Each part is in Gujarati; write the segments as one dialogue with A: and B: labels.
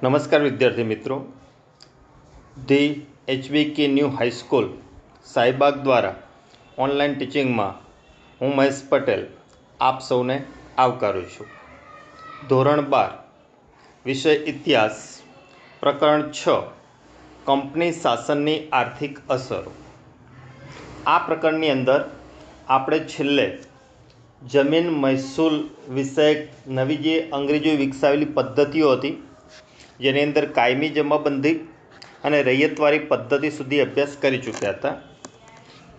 A: નમસ્કાર વિદ્યાર્થી મિત્રો, the HBK new high school Saibaug દ્વારા ઓનલાઈન ટીચિંગમાં હું મહેશ પટેલ આપ સૌને આવકારું છું। ધોરણ 12 વિષય ઇતિહાસ, પ્રકરણ 6 કંપની શાસનની આર્થિક અસરો। આ પ્રકરણની અંદર આપણે છેલ્લે જમીન મહેસૂલ વિષયક નવી જે અંગ્રેજોએ વિકસાવેલી પદ્ધતિઓ હતી જેની અંદર કાયમી જમાબંધી અને રૈયતવારી પદ્ધતિ સુધી અભ્યાસ કરી ચૂક્યા હતા।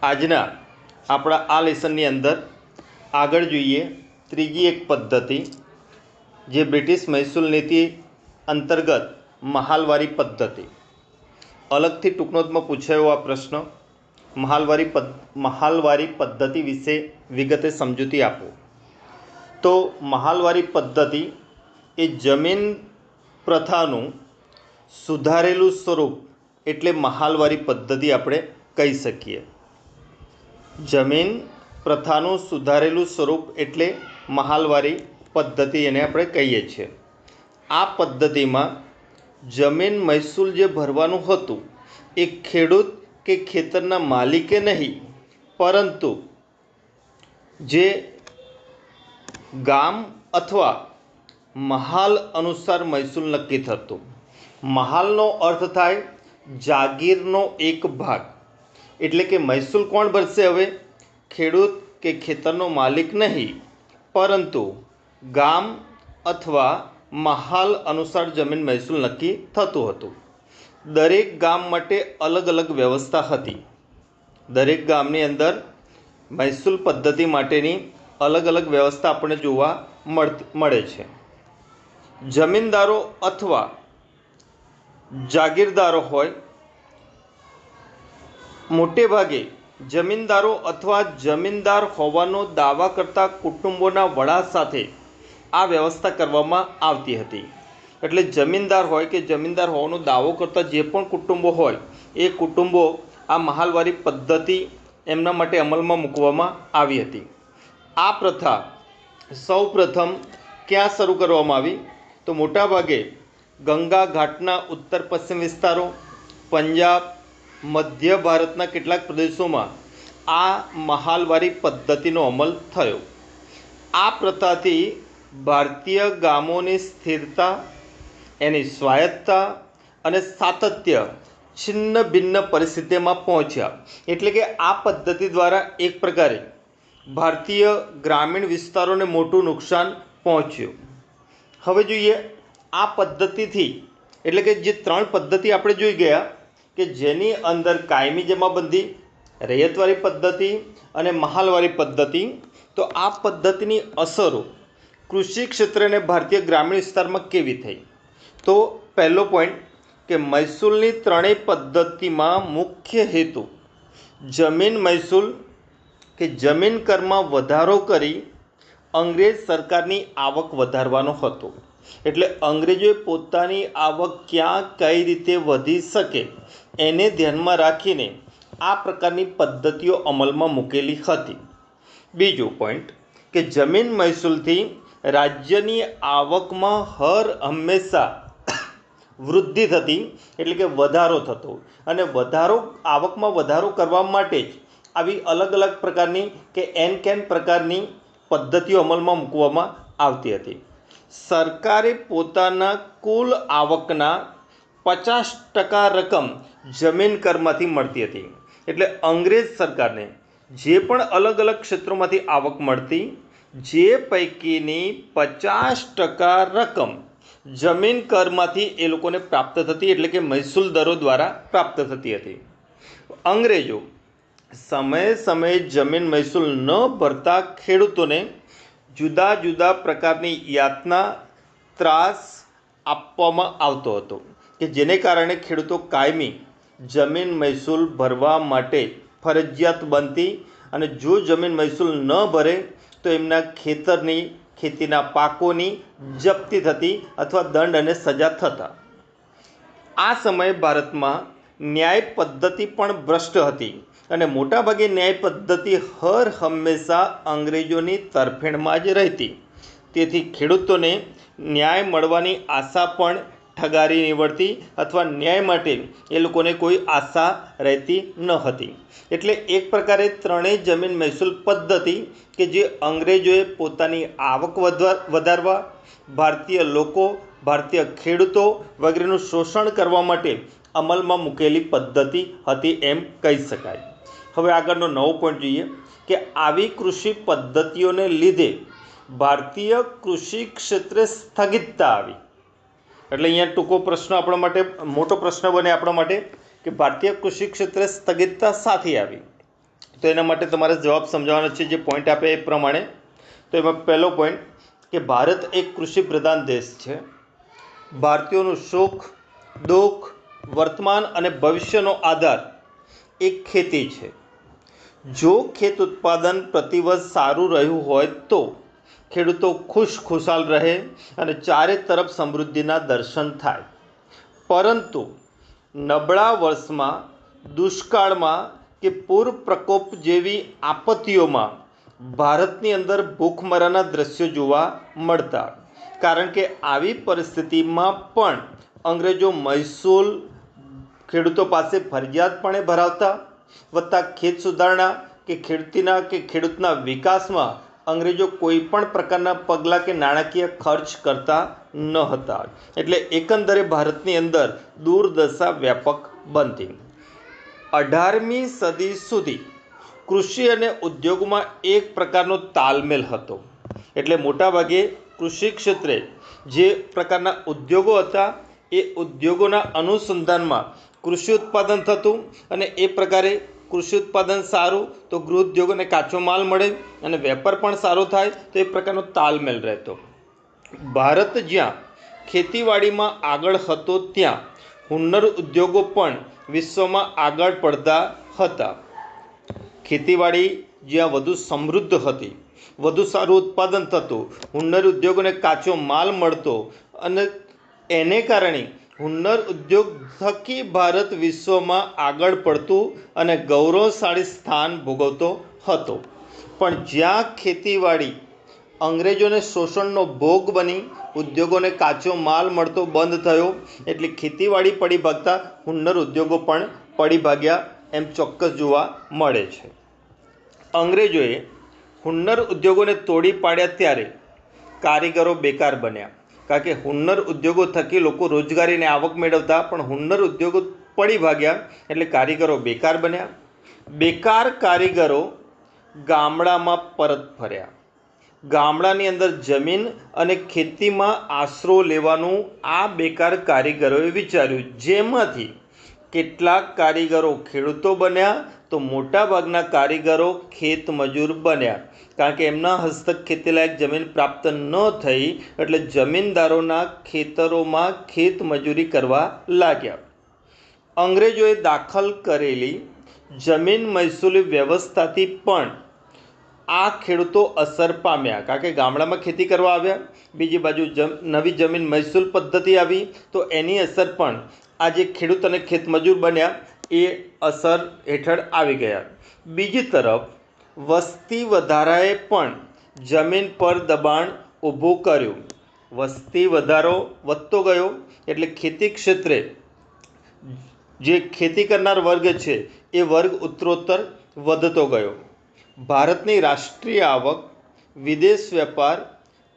A: આજના આપણા આ લેસનની અંદર આગળ જોઈએ ત્રીજી એક પદ્ધતિ જે બ્રિટિશ મહેસૂલ નીતિ અંતર્ગત મહાલવારી પદ્ધતિ। અલગથી ટૂંકનોટમાં પૂછાયો આ પ્રશ્ન, મહાલવારી પદ્ધતિ વિશે વિગતે સમજૂતી આપો। તો મહાલવારી પદ્ધતિ એ જમીન પ્રથાનું સુધારેલું સ્વરૂપ એટલે મહાલવારી પદ્ધતિ આપણે કહી શકીએ। જમીન પ્રથાનું સુધારેલું સ્વરૂપ એટલે મહાલવારી પદ્ધતિ એને આપણે કહીએ છીએ। આ પદ્ધતિમાં જમીન મહેસૂલ જે ભરવાનું હતું એ ખેડૂત કે ખેતરના માલિકે નહીં, પરંતુ જે ગામ અથવા મહાલ અનુસાર મહેસૂલ નક્કી થતું। મહાલનો અર્થ થાય જાગીરનો એક ભાગ, એટલે કે મહેસૂલ કોણ ભરશે? હવે ખેડૂત કે ખેતરનો માલિક નહીં, પરંતુ ગામ અથવા મહાલ અનુસાર જમીન મહેસૂલ નક્કી થતું હતું। દરેક ગામ માટે અલગ અલગ વ્યવસ્થા હતી। દરેક ગામની અંદર મહેસૂલ પદ્ધતિ માટેની અલગ અલગ વ્યવસ્થા આપણને જોવા મળે છે। જમીનદારો અથવા જાગીરદારો હોય, મોટે ભાગે જમીનદારો અથવા જમીનદાર હોવાનો દાવા કરતા કુટુંબોના વડા સાથે આ વ્યવસ્થા કરવામાં આવતી હતી। એટલે જમીનદાર હોય કે જમીનદાર હોવાનો દાવો કરતા જે પણ કુટુંબો હોય એ કુટુંબો આ મહાલવારી પદ્ધતિ એમના માટે અમલમાં મૂકવામાં આવી હતી। આ પ્રથા સૌ પ્રથમ ક્યાં શરૂ કરવામાં આવી? તો મોટાભાગે ગંગા ઘાટના ઉત્તર પશ્ચિમ વિસ્તારો, પંજાબ, મધ્ય ભારતના કેટલાક પ્રદેશોમાં આ મહાલવારી પદ્ધતિનો અમલ થયો। આ પ્રથાથી ભારતીય ગામોની સ્થિરતા, એની સ્વાયત્તતા અને સાતત્ય છિન્ન ભિન્ન પરિસ્થિતિમાં પહોંચ્યા। એટલે કે આ પદ્ધતિ દ્વારા એક પ્રકારે ભારતીય ગ્રામીણ વિસ્તારોને મોટું નુકસાન પહોંચ્યું। હવે જોઈએ આ પદ્ધતિથી, એટલે કે જે ત્રણ પદ્ધતિ આપણે જોઈ ગયા કે જેની અંદર કાયમી જમાબંધી, રૈયતવારી પદ્ધતિ અને મહાલવારી પદ્ધતિ, તો આ પદ્ધતિની અસરો કૃષિ ક્ષેત્રને ભારતીય ગ્રામીણ વિસ્તારમાં કેવી થઈ? તો પહેલો પોઈન્ટ કે મહેસૂલની ત્રણેય પદ્ધતિમાં મુખ્ય હેતુ જમીન મહેસૂલ કે જમીન કરમાં વધારો કરી અંગ્રેજ સરકારની આવક વધારવાનો હતો। એટલે અંગ્રેજોએ પોતાની આવક ક્યાં કઈ રીતે વધી શકે એને ધ્યાનમાં રાખીને આ પ્રકારની પદ્ધતિઓ અમલમાં મૂકેલી હતી। બીજો પોઈન્ટ કે જમીન મહેસૂલથી રાજ્યની આવકમાં હર હંમેશા વૃદ્ધિ થતી, એટલે કે વધારો થતો, અને આવકમાં વધારો કરવા માટે જ આવી અલગ અલગ પ્રકારની કે એન પ્રકારની પદ્ધતિઓ અમલમાં મૂકવામાં આવતી હતી। સરકારે પોતાના કુલ આવકના 50% રકમ જમીન કરમાંથી મળતી હતી। એટલે અંગ્રેજ સરકારને જે પણ અલગ અલગ ક્ષેત્રોમાંથી આવક મળતી, જે પૈકીની 50% રકમ જમીન કરમાંથી એ લોકોને પ્રાપ્ત થતી, એટલે કે મહેસૂલ દરો દ્વારા પ્રાપ્ત થતી હતી। અંગ્રેજો સમયે સમયે જમીન મહેસૂલ ન ભરતા ખેડૂતોને જુદા જુદા પ્રકારની યાતના, ત્રાસ આપવામાં આવતો હતો કે જેને કારણે ખેડૂતો કાયમી જમીન મહેસૂલ ભરવા માટે ફરજિયાત બનતી, અને જો જમીન મહેસૂલ ન ભરે તો એમના ખેતીના પાકોની જપ્તી થતી અથવા દંડ અને સજા થતા। આ સમયે ભારતમાં ન્યાય પદ્ધતિ પણ ભ્રષ્ટ હતી અને મોટાભાગે ન્યાય પદ્ધતિ હર હંમેશા અંગ્રેજોની તરફેણમાં જ રહેતી। તેથી ખેડૂતોને ન્યાય મળવાની આશા પણ ઠગારી નીવડતી અથવા ન્યાય માટે એ લોકોને કોઈ આશા રહેતી ન હતી. એટલે એક પ્રકારે ત્રણેય જમીન મહેસૂલ પદ્ધતિ કે જે અંગ્રેજોએ પોતાની આવક વધારવા, ભારતીય લોકો, ભારતીય ખેડૂતો વગેરેનું શોષણ કરવા માટે અમલમાં મૂકેલી પદ્ધતિ હતી એમ કહી શકાય. હવે આગળનો નવો પોઈન્ટ જોઈએ કે આવી કૃષિ પદ્ધતિઓને લીધે ભારતીય કૃષિ ક્ષેત્રે સ્થગિતતા આવી. એટલે અહીંયા ટૂંકો પ્રશ્ન આપણા માટે, મોટો પ્રશ્ન બને આપણા માટે કે ભારતીય કૃષિ ક્ષેત્રે સ્થગિતતા સાથી આવી. તો એના માટે તમારે જવાબ સમજાવવાનો છે, જે પોઈન્ટ આપે એ પ્રમાણે. તો એમાં પહેલો પોઈન્ટ કે ભારત એક કૃષિ પ્રધાન દેશ છે. ભારતીયોનું સુખ, દુઃખ, વર્તમાન અને ભવિષ્યનો આધાર એ ખેતી છે. જો ખેત ઉત્પાદન પ્રતિવર્ષ સારું રહ્યું હોય તો ખેડૂતો ખુશખુશાલ રહે અને ચારે તરફ સમૃદ્ધિના દર્શન થાય. પરંતુ નબળા વર્ષમાં, દુષ્કાળમાં કે પૂર પ્રકોપ જેવી આપત્તિઓમાં ભારતની અંદર ભૂખમરાના દ્રશ્યો જોવા મળતા. કારણ કે આવી પરિસ્થિતિમાં પણ અંગ્રેજો મહેસૂલ ખેડૂતો પાસે ફરજિયાતપણે ભરાવતા, વત્તા ખેત સુધારણા કે ખેડૂતના વિકાસમાં અંગ્રેજો કોઈ પણ પ્રકારના પગલાં કે નાણાકીય ખર્ચ કરતા ન હતા. એટલે એકંદરે ભારતની અંદર દુર્દશા વ્યાપક બનતી. 18મી સદી સુધી કૃષિ અને ઉદ્યોગમાં એક પ્રકારનો તાલમેલ હતો. એટલે મોટાભાગે કૃષિ ક્ષેત્રે જે પ્રકારના ઉદ્યોગો હતા એ ઉદ્યોગોના અનુસંધાનમાં કૃષિ ઉત્પાદન થતું, અને એ પ્રકારે કૃષિ ઉત્પાદન સારું તો ગૃહ ઉદ્યોગોને કાચો માલ મળે અને વેપાર પણ સારો થાય, તો એ પ્રકારનો તાલમેલ રહેતો. ભારત જ્યાં ખેતીવાડીમાં આગળ હતો ત્યાં હુન્નર ઉદ્યોગો પણ વિશ્વમાં આગળ પડતા હતા. ખેતીવાડી જ્યાં વધુ સમૃદ્ધ હતી, વધુ સારું ઉત્પાદન થતું, હુન્નર ઉદ્યોગોને કાચો માલ મળતો, અને એને કારણે હુન્નર ઉદ્યોગ થકી ભારત વિશ્વમાં આગળ પડતું અને ગૌરવશાળી સ્થાન ભોગવતો હતો. પણ જ્યાં ખેતીવાડી અંગ્રેજોને શોષણનો ભોગ બની ઉદ્યોગોને કાચો માલ મળતો બંધ થયો, એટલે ખેતીવાડી પડી ભાગતા હુન્નર ઉદ્યોગો પણ પડી ભાગ્યા એમ ચોક્કસ જોવા મળે છે. અંગ્રેજોએ હુન્નર ઉદ્યોગોને તોડી પાડ્યા ત્યારે કારીગરો બેકાર બન્યા. કારણ કે હુન્નર ઉદ્યોગો થકી લોકો રોજગારીને આવક મેળવતા, પણ હુન્નર ઉદ્યોગો પડી ભાગ્યા એટલે કારીગરો બેકાર બન્યા. બેકાર કારીગરો ગામડામાં પરત ફર્યા. ગામડાની અંદર જમીન અને ખેતીમાં આશરો લેવાનું આ બેકાર કારીગરોએ વિચાર્યું, જેમાંથી કેટલાક કારીગરો ખેડૂતો બન્યા તો મોટાભાગના કારીગરો ખેત મજૂર બન્યા. કારણ કે એમના હસ્તક ખેતીલાયક જમીન પ્રાપ્ત ન થઈ એટલે જમીનદારોના ખેતરોમાં ખેત મજૂરી કરવા લાગ્યા. અંગ્રેજોએ દાખલ કરેલી જમીન મહેસૂલી વ્યવસ્થાથી પણ આ ખેડૂતો અસર પામ્યા. કારણ કે ગામડામાં ખેતી કરવા આવ્યા, બીજી બાજુ નવી જમીન મહેસૂલ પદ્ધતિ આવી, તો એની અસર પણ આ જે ખેડૂત અને ખેતમજૂર બન્યા એ અસર હેઠળ આવી ગયા. બીજી તરફ વસ્તી વધારાએ પણ જમીન પર દબાણ ઊભું કર્યું. વસ્તી વધારો વધતો ગયો એટલે ખેતી ક્ષેત્રે જે ખેતી કરનાર વર્ગ છે એ વર્ગ ઉત્તરોત્તર વધતો ગયો. ભારતની રાષ્ટ્રીય આવક, વિદેશ વેપાર,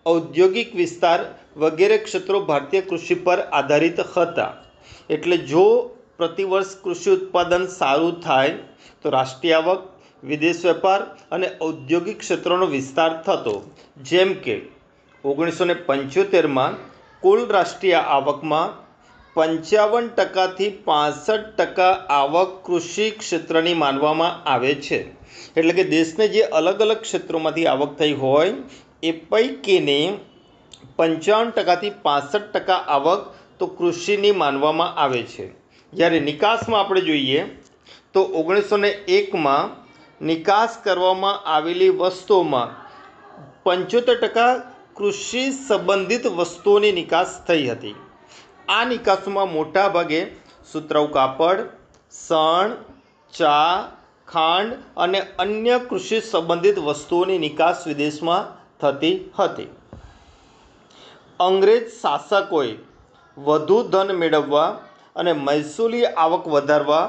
A: ઔદ્યોગિક વિસ્તાર વગેરે ક્ષેત્રો ભારતીય કૃષિ પર આધારિત હતા. એટલે જો પ્રતિવર્ષ કૃષિ ઉત્પાદન સારું થાય તો રાષ્ટ્રીય આવક, વિદેશ વેપાર અને ઔદ્યોગિક ક્ષેત્રોનો વિસ્તાર થતો. જેમ કે 1975માં કુલ રાષ્ટ્રીય આવકમાં 55%થી 65% આવક કૃષિ ક્ષેત્રની માનવામાં આવે છે. એટલે કે દેશને જે અલગ અલગ ક્ષેત્રોમાંથી આવક થઈ હોય એ પૈકીની 55%થી 65% આવક તો કૃષિની માનવામાં આવે છે. જ્યારે નિકાસમાં આપણે જોઈએ તો 1901માં નિકાસ કરવામાં આવેલી વસ્તુઓમાં 75% કૃષિ સંબંધિત વસ્તુઓની નિકાસ થઈ હતી. આ નિકાસમાં મોટાભાગે સુતરાઉ કાપડ, શણ, ચા, ખાંડ અને અન્ય કૃષિ સંબંધિત વસ્તુઓની નિકાસ વિદેશમાં થતી હતી. અંગ્રેજ શાસકોએ વધુ ધન મેળવવા અને મહેસૂલી આવક વધારવા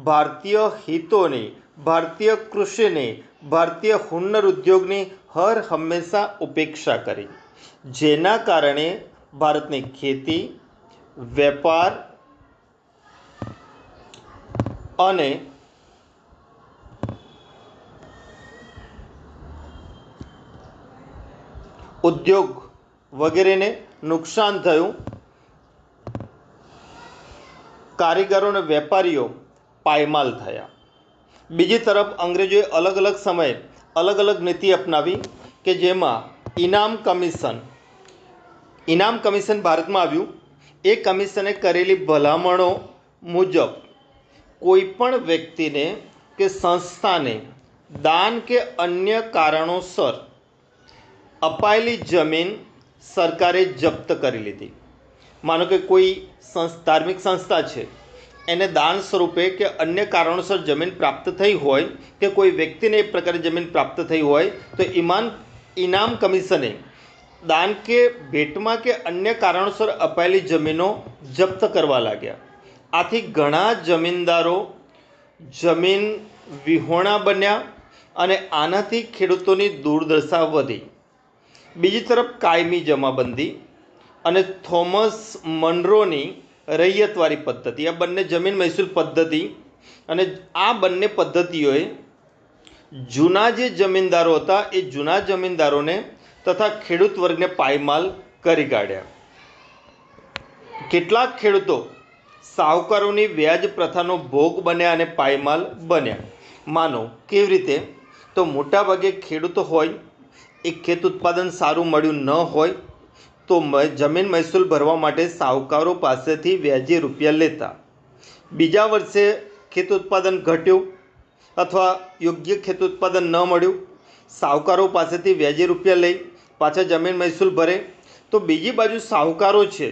A: ભારતીય હિતોની, ભારતીય કૃષિની, ભારતીય હુન્નર ઉદ્યોગની હર હંમેશા ઉપેક્ષા કરી, જેના કારણે ભારતની ખેતી, વેપાર અને ઉદ્યોગ વગેરેને નુકસાન થયું. કારીગરો અને વેપારીઓ પાયમાલ થયા. બીજી તરફ અંગ્રેજોએ અલગ અલગ સમયે અલગ અલગ નીતિ અપનાવી કે જેમાં ઇનામ કમિશન ભારતમાં આવ્યું. એ કમિશને કરેલી ભલામણો મુજબ કોઈપણ વ્યક્તિને કે સંસ્થાને દાન કે અન્ય કારણોસર અપાયેલી જમીન સરકારે જપ્ત કરી લીધી. માનો કે કોઈ ધાર્મિક સંસ્થા છે, એને દાન સ્વરૂપે કે અન્ય કારણોસર જમીન પ્રાપ્ત થઈ હોય કે કોઈ વ્યક્તિને એ પ્રકારે જમીન પ્રાપ્ત થઈ હોય તો ઇનામ કમિશને દાન કે ભેટમાં કે અન્ય કારણોસર અપાયેલી જમીનો જપ્ત કરવા લાગ્યા. આથી ઘણા જમીનદારો જમીન વિહોણા બન્યા અને આનાથી ખેડૂતોની દુર્દશા વધી. બીજી તરફ કાયમી જમાબંધી અને થોમસ મનરોની રૈયતવારી પદ્ધતિ, આ બંને જમીન મહેસૂલ પદ્ધતિ, અને આ બંને પદ્ધતિઓએ જૂના જે જમીનદારો હતા એ જૂના જમીનદારોને તથા ખેડૂત વર્ગને પાયમાલ કરી કાઢ્યા. કેટલાક ખેડૂતો સાહુકારોની વ્યાજ પ્રથાનો ભોગ બન્યા અને પાયમાલ બન્યા. માનો કેવી રીતે? તો મોટાભાગે ખેડૂતો હોય એ ખેત ઉત્પાદન સારું મળ્યું ન હોય તો જમીન મહેસૂલ ભરવા માટે સાહુકારો પાસેથી વ્યાજે રૂપિયા લેતા. બીજા વર્ષે ખેત ઉત્પાદન ઘટ્યું અથવા યોગ્ય ખેત ઉત્પાદન ન મળ્યું, સાહુકારો પાસેથી વ્યાજે રૂપિયા લઈ પાછા જમીન મહેસૂલ ભરે. તો બીજી બાજુ સાહુકારો છે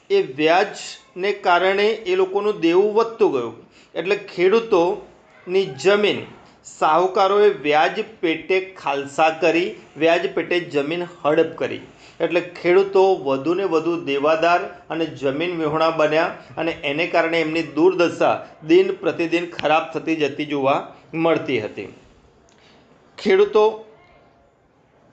A: એ વ્યાજને કારણે એ લોકોનું દેવું વધતું ગયું, એટલે ખેડૂતોની જમીન સાહુકારોએ વ્યાજ પેટે ખાલસા કરી, વ્યાજ પેટે જમીન હડપ કરી. એટલે ખેડૂતો વધુને વધુ દેવાદાર અને જમીન વિહોણા બન્યા અને એને કારણે એમની દુર્દશા દિન પ્રતિદિન ખરાબ થતી જતી જોવા મળતી હતી. ખેડૂતો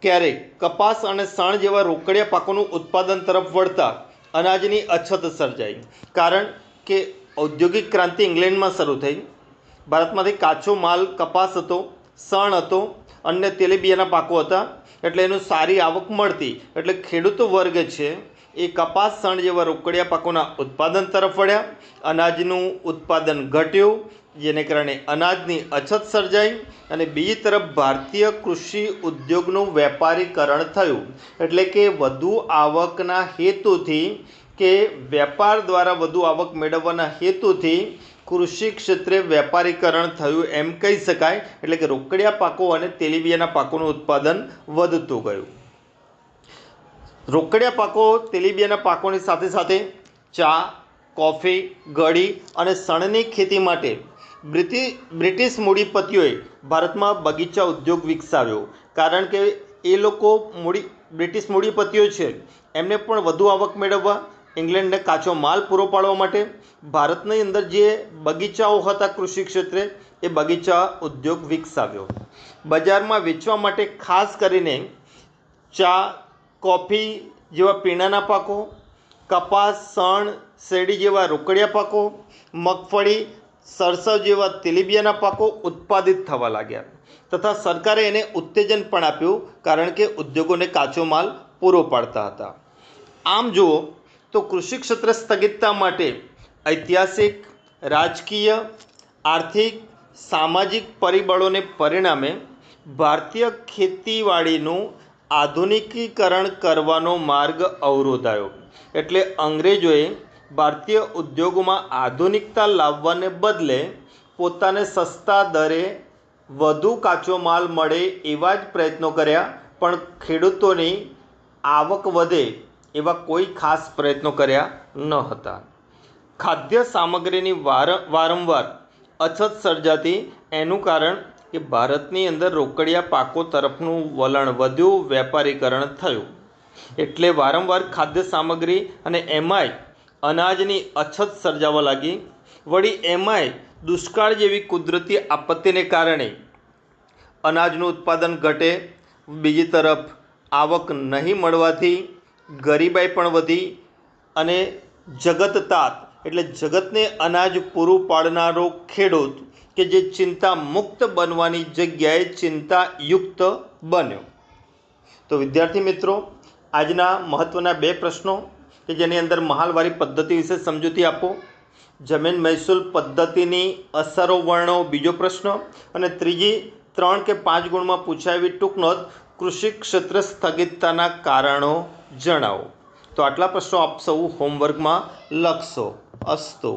A: ક્યારેક કપાસ અને શણ જેવા રોકડિયા પાકોનું ઉત્પાદન તરફ વળતા અનાજની અછત સર્જાઈ. કારણ કે ઔદ્યોગિક ક્રાંતિ ઇંગ્લેન્ડમાં શરૂ થઈ. ભારતમાંથી કાચો માલ કપાસ હતો, શણ હતો, અન્ય તેલીબિયાના પાકો હતા, એટલે એનું સારી આવક મળતી. એટલે ખેડૂતો વર્ગ છે એ કપાસ, શણ જેવા રોકડિયા પાકોના ઉત્પાદન તરફ વળ્યા. અનાજનું ઉત્પાદન ઘટ્યું, જેને કારણે અનાજની અછત સર્જાઈ. અને બીજી તરફ ભારતીય કૃષિ ઉદ્યોગનું વેપારીકરણ થયું. એટલે કે વધુ આવકના હેતુથી કે વેપાર દ્વારા વધુ આવક મેળવવાના હેતુથી કૃષિ ક્ષેત્રે વેપારીકરણ થયું એમ કહી શકાય. એટલે કે રોકડિયા પાકો અને તેલીબિયાના પાકોનું ઉત્પાદન વધતું ગયું. રોકડિયા પાકો, તેલીબિયાના પાકોની સાથે સાથે ચા, કોફી, ગળી અને શણની ખેતી માટે બ્રિટિશ મૂડીપતિઓએ ભારતમાં બગીચા ઉદ્યોગ વિકસાવ્યો. કારણ કે એ લોકો બ્રિટિશ મૂડીપતિઓ છે એમને પણ વધુ આવક મેળવવા, ઇંગ્લેન્ડને કાચો માલ પૂરો પાડવા માટે ભારતની અંદર જે બગીચાઓ હતા કૃષિ ક્ષેત્રે એ બગીચા ઉદ્યોગ વિકસાવ્યો. બજારમાં વેચવા માટે ખાસ કરીને ચા, કોફી જેવા પીણાના પાકો, કપાસ, શણ, શેરડી જેવા રોકડિયા પાકો, મગફળી, સરસવ જેવા તેલીબિયાના પાકો ઉત્પાદિત થવા લાગ્યા. તથા સરકારે એને ઉત્તેજન પણ આપ્યું, કારણ કે ઉદ્યોગોને કાચો માલ પૂરો પાડતા હતા. આમ જુઓ તો કૃષિ ક્ષેત્ર સ્થગિતતા માટે ઐતિહાસિક, રાજકીય, આર્થિક, સામાજિક પરિબળોને પરિણામે ભારતીય ખેતીવાડીનું આધુનિકીકરણ કરવાનો માર્ગ અવરોધાયો. એટલે અંગ્રેજોએ ભારતીય ઉદ્યોગોમાં આધુનિકતા લાવવાને બદલે પોતાને સસ્તા દરે વધુ કાચો માલ મળે એવા જ પ્રયત્નો કર્યા, પણ ખેડૂતોની આવક વધે એવા કોઈ ખાસ પ્રયત્નો કર્યા ન હતા. ખાદ્ય સામગ્રીની વારંવાર અછત સર્જાતી. એનું કારણ કે ભારતની અંદર રોકડિયા પાકો તરફનું વલણ વધ્યું, વેપારીકરણ થયું. એટલે વારંવાર ખાદ્ય સામગ્રી અને એમાંય અનાજની અછત સર્જાવા લાગી. વળી એમાંય દુષ્કાળ જેવી કુદરતી આપત્તિને કારણે અનાજનું ઉત્પાદન ઘટે. બીજી તરફ આવક નહીં મળવાથી ગરીબાઈ પણ વધી અને જગતતાત એટલે જગતને અનાજ પૂરું પાડનારો ખેડૂત કે જે ચિંતા મુક્ત બનવાની જગ્યાએ ચિંતાયુક્ત બન્યો. તો વિદ્યાર્થી મિત્રો, આજના મહત્ત્વના 2 પ્રશ્નો કે જેની અંદર મહાલવારી પદ્ધતિ વિશે સમજૂતી આપો. જમીન મહેસૂલ પદ્ધતિની અસરો વર્ણો બીજો પ્રશ્ન. અને ત્રીજી 3 કે 5 ગુણમાં પૂછાયેલી ટૂંક નોંધ કૃષિ ક્ષેત્ર સ્થગિતતાના કારણો જણાવો. તો આટલા પ્રશ્નો આપ સૌ હોમવર્કમાં લખશો. અસ્તુ.